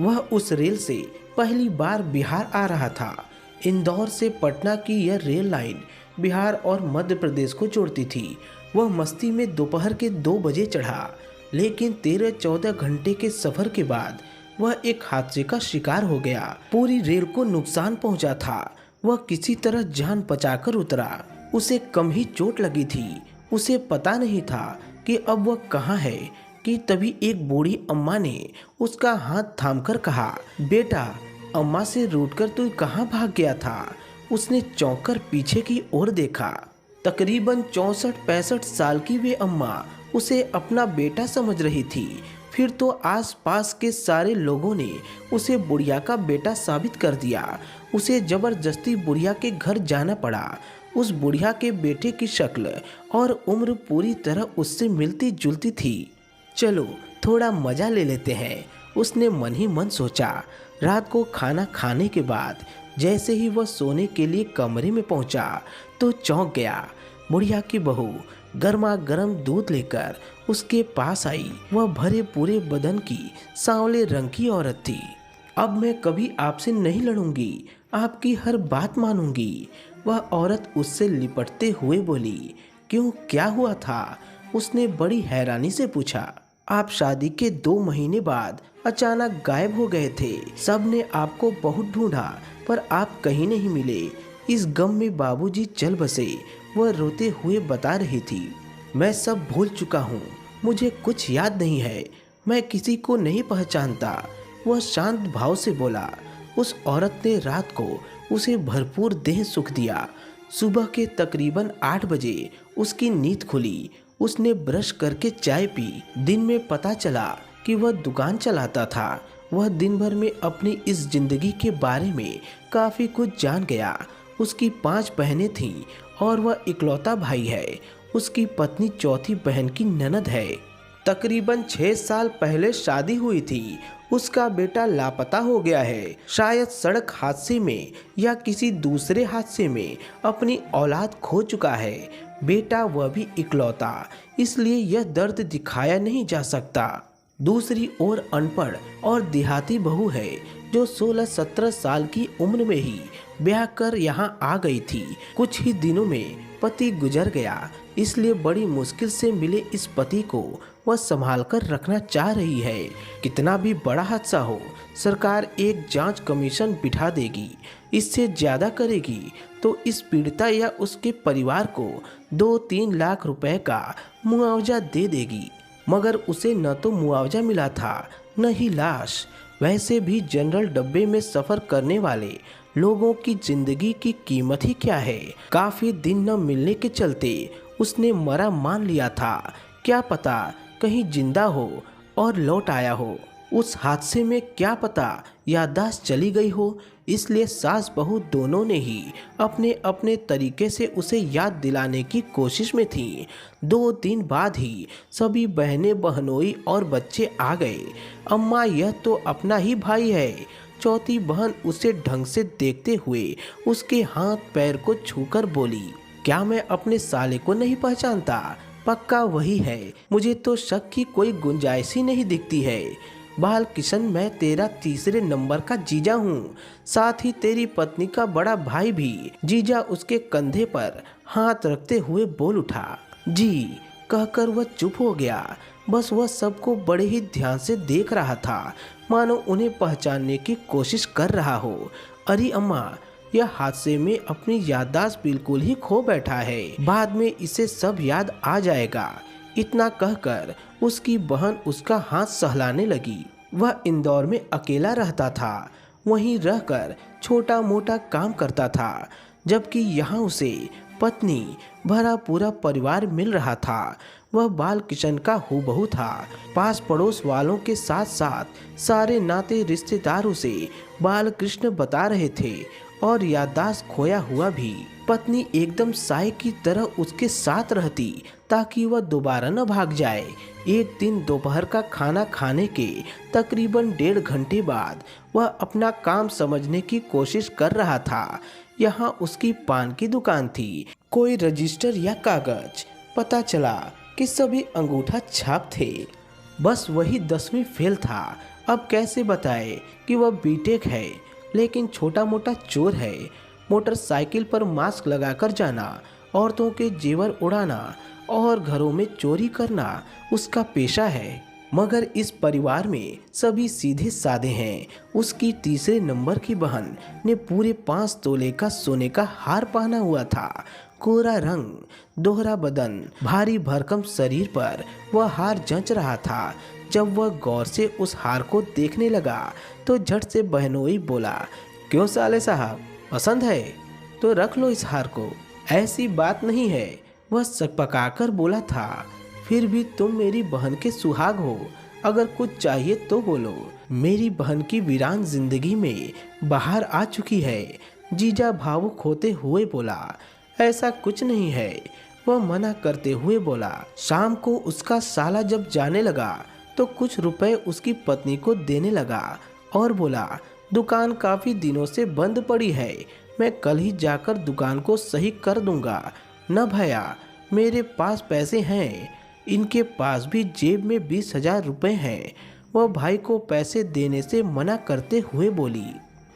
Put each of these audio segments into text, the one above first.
वह उस रेल से पहली बार बिहार आ रहा था। इंदौर से पटना की यह रेल लाइन बिहार और मध्य प्रदेश को जोड़ती थी। वह मस्ती में दोपहर के 2 बजे चढ़ा, लेकिन 13-14 घंटे के सफर के बाद वह एक हादसे का शिकार हो गया। पूरी रेल को नुकसान पहुंचा था। वह किसी तरह जान बचाकर उतरा। उसे कम ही चोट लगी थी। उसे पता नहीं था कि अब वह कहाँ है कि तभी एक बूढ़ी अम्मा ने उसका हाथ थामकर कहा, बेटा, अम्मा से रूठकर तू कहाँ भाग गया था? उसने चौंक कर पीछे की ओर देखा। तकरीबन 64-65 साल की वे अम्मा उसे अपना बेटा समझ रही थी। फिर तो आसपास के सारे लोगों ने उसे बुढ़िया का बेटा साबित कर दिया। उसे जबरदस्ती बुढ़िया के घर जाना पड़ा। उस बुढ़िया के बेटे की शक्ल और उम्र पूरी तरह उससे मिलती जुलती थी। चलो थोड़ा मजा ले लेते हैं, उसने मन ही मन सोचा। रात को खाना खाने के बाद जैसे ही वह सोने के लिए कमरे में पहुंचा तो चौंक गया। बुढ़िया की बहू गर्मा गर्म दूध लेकर उसके पास आई। वह भरे पूरे बदन की सांवले रंग की औरत थी। अब मैं कभी आपसे नहीं लड़ूंगी, आपकी हर बात मानूंगी, वह औरत उससे लिपटते हुए बोली। क्यों, क्या हुआ था? उसने बड़ी हैरानी से पूछा। आप शादी के 2 महीने बाद अचानक गायब हो गए थे। सबने आपको बहुत ढूंढा पर आप कहीं नहीं मिले। इस गम में बाबूजी चल बसे, वह रोते हुए बता रही थी। मैं सब भूल चुका हूँ, मुझे कुछ याद नहीं है, मैं किसी को नहीं पहचानता, वह शांत भाव से बोला। उस औरत ने रात को उसे भरपूर देह सुख दिया। सुबह के तकरीबन 8 बजे उसकी नींद खुली। उसने ब्रश करके चाय पी। दिन में पता चला कि वह दुकान चलाता था। वह दिन भर में अपनी इस जिंदगी के बारे में काफ़ी कुछ जान गया। उसकी 5 बहनें थीं और वह इकलौता भाई है। उसकी पत्नी चौथी बहन की ननद है। तकरीबन 6 साल पहले शादी हुई थी। उसका बेटा लापता हो गया है। शायद सड़क हादसे में या किसी दूसरे हादसे में अपनी औलाद खो चुका है। बेटा वह भी इकलौता, इसलिए यह दर्द दिखाया नहीं जा सकता। दूसरी ओर अनपढ़ और देहाती बहू है जो 16-17 साल की उम्र में ही ब्याह कर यहाँ आ गई थी। कुछ ही दिनों में पति गुजर गया, इसलिए बड़ी मुश्किल से मिले इस पति को वह संभाल कर रखना चाह रही है। कितना भी बड़ा हादसा हो, सरकार एक जांच कमीशन बिठा देगी। इससे ज्यादा करेगी तो इस पीड़िता या उसके परिवार को 2-3 लाख रुपए का मुआवजा दे देगी। मगर उसे न तो मुआवजा मिला था न ही लाश। वैसे भी जनरल डब्बे में सफर करने वाले लोगों की जिंदगी की कीमत ही क्या है। काफी दिन न मिलने के चलते उसने मरा मान लिया था। क्या पता कहीं जिंदा हो और लौट आया हो। उस हादसे में क्या पता याददाश्त चली गई हो। इसलिए सास बहू दोनों ने ही अपने अपने तरीके से उसे याद दिलाने की कोशिश में थीं। 2 दिन बाद ही सभी बहनें, बहनोई और बच्चे आ गए। अम्मा, यह तो अपना ही भाई है। चौथी बहन उसे ढंग से देखते हुए उसके हाथ पैर को छूकर बोली, क्या मैं अपने साले को नहीं पहचानता? पक्का वही है, मुझे तो शक की कोई गुंजाइश ही नहीं दिखती है। बाल किशन, मैं तेरा 3 नंबर का जीजा हूँ, साथ ही तेरी पत्नी का बड़ा भाई भी। जीजा उसके कंधे पर हाथ रखते हुए बोल उठा। जी कहकर वह चुप हो गया। बस वह सबको बड़े ही ध्यान से देख रहा था, मानो उन्हें पहचानने की कोशिश कर रहा हो। अरे अम्मा, यह हादसे में अपनी याददाश्त बिल्कुल ही खो बैठा है, बाद में इसे सब याद आ जाएगा। इतना कहकर उसकी बहन उसका हाथ सहलाने लगी। वह इंदौर में अकेला रहता था, वहीं रहकर छोटा मोटा काम करता था, जबकि यहाँ उसे पत्नी भरा पूरा परिवार मिल रहा था। वह बाल किशन का हूबहू था। पास पड़ोस वालों के साथ साथ सारे नाते रिश्तेदार उसे बाल कृष्ण बता रहे थे और याददाश्त खोया हुआ भी। पत्नी एकदम साय की तरह उसके साथ रहती ताकि वह दोबारा न भाग जाए। एक दिन दोपहर का खाना खाने के तकरीबन 1.5 घंटे बाद वह अपना काम समझने की कोशिश कर रहा था। यहाँ उसकी पान की दुकान थी। कोई रजिस्टर या कागज, पता चला कि सभी अंगूठा छाप थे। बस वही 10वीं फेल था। अब कैसे बताए कि वह बीटेक है, लेकिन छोटा मोटा चोर है। मोटरसाइकिल पर मास्क लगाकर जाना, औरतों के जेवर उड़ाना और घरों में चोरी करना उसका पेशा है। मगर इस परिवार में सभी सीधे साधे हैं। उसकी तीसरे नंबर की बहन ने पूरे 5 तोले का सोने का हार पहना हुआ था। कोरा रंग, दोहरा बदन, भारी भरकम शरीर पर वह हार जंच रहा था। जब वह गौर से उस हार को देखने लगा तो झट से बहनोई बोला, क्यों साले साहब, पसंद है तो रख लो इस हार को। ऐसी बात नहीं है, वह सकपकाकर बोला था। फिर भी तुम मेरी बहन के सुहाग हो, अगर कुछ चाहिए तो बोलो। मेरी बहन की वीरान जिंदगी में बाहर आ चुकी है। जीजा भावुक होते हुए बोला, ऐसा कुछ नहीं है। वह मना करते हुए बोला। शाम को उसका साला जब जाने लगा तो कुछ रुपए उसकी पत्नी को देने लगा और बोला, दुकान काफी दिनों से बंद पड़ी है, मैं कल ही जाकर दुकान को सही कर दूंगा। न भैया, मेरे पास पैसे हैं। इनके पास भी जेब में 20,000 रुपए हैं। वह भाई को पैसे देने से मना करते हुए बोली,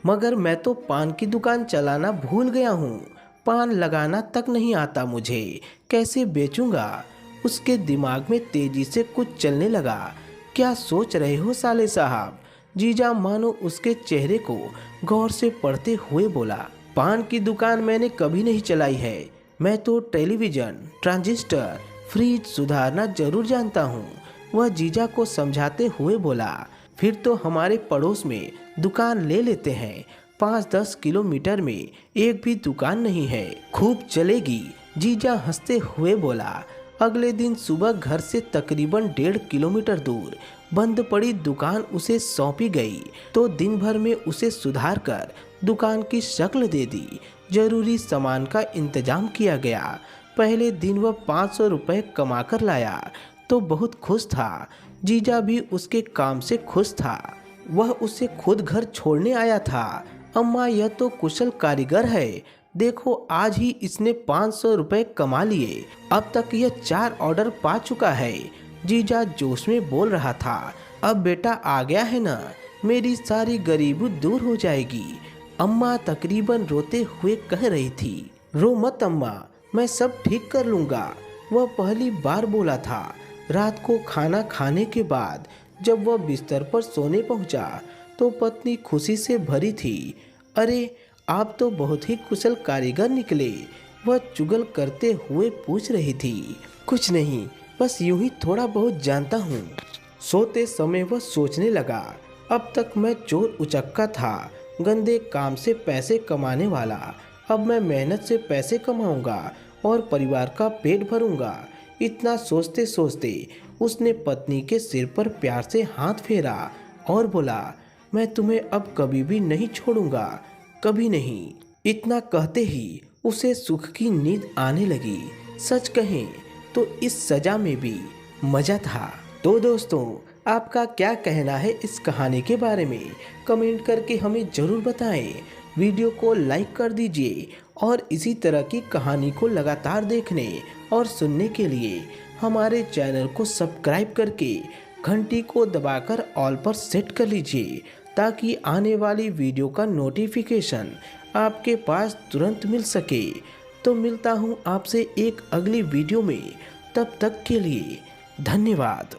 मगर मैं तो पान की दुकान चलाना भूल गया हूँ, पान लगाना तक नहीं आता मुझे, कैसे बेचूंगा। उसके दिमाग में तेजी से कुछ चलने लगा। क्या सोच रहे हो साले साहब? जीजा मानो उसके चेहरे को गौर से पढ़ते हुए बोला, पान की दुकान मैंने कभी नहीं चलाई है। मैं तो टेलीविजन, ट्रांजिस्टर, फ्रिज सुधारना जरूर जानता हूँ। वह जीजा को समझाते हुए बोला, फिर तो हमारे पड़ोस में दुकान ले लेते हैं। 5-10 किलोमीटर में एक भी दुकान नहीं है, खूब चलेगी। जीजा हंसते हुए बोला। अगले दिन सुबह घर से तकरीबन 1.5 किलोमीटर दूर बंद पड़ी दुकान उसे सौंपी गई तो दिन भर में उसे सुधार कर दुकान की शक्ल दे दी। जरूरी सामान का इंतजाम किया गया। पहले दिन वह 500 रुपए कमा कर लाया तो बहुत खुश था। जीजा भी उसके काम से खुश था। वह उसे खुद घर छोड़ने आया था। अम्मा, यह तो कुशल कारीगर है, देखो आज ही इसने 500 रुपए कमा लिए। अब तक यह 4 ऑर्डर पा चुका है। जीजा जोश में बोल रहा था, अब बेटा आ गया है ना, मेरी सारी गरीबी दूर हो जाएगी। अम्मा तकरीबन रोते हुए कह रही थी, रो मत अम्मा, मैं सब ठीक कर लूँगा। वह पहली बार बोला था। रात को खाना खाने के बाद जब वह बिस्तर पर सोने पहुंचा तो पत्नी खुशी से भरी थी। अरे, आप तो बहुत ही कुशल कारीगर निकले, वह चुगल करते हुए पूछ रही थी। कुछ नहीं, बस यूं ही थोड़ा बहुत जानता हूँ। सोते समय वह सोचने लगा, अब तक मैं चोर उचक्का था, गंदे काम से पैसे कमाने वाला। अब मैं मेहनत से पैसे कमाऊंगा और परिवार का पेट भरूंगा। इतना सोचते सोचते उसने पत्नी के सिर पर प्यार से हाथ फेरा और बोला, मैं तुम्हें अब कभी भी नहीं छोड़ूंगा, कभी नहीं। इतना कहते ही उसे सुख की नींद आने लगी। सच कहें तो इस सजा में भी मजा था। तो दोस्तों, आपका क्या कहना है इस कहानी के बारे में? कमेंट करके हमें ज़रूर बताएं। वीडियो को लाइक कर दीजिए और इसी तरह की कहानी को लगातार देखने और सुनने के लिए हमारे चैनल को सब्सक्राइब करके घंटी को दबाकर ऑल पर सेट कर लीजिए ताकि आने वाली वीडियो का नोटिफिकेशन आपके पास तुरंत मिल सके। तो मिलता हूँ आपसे एक अगली वीडियो में, तब तक के लिए धन्यवाद।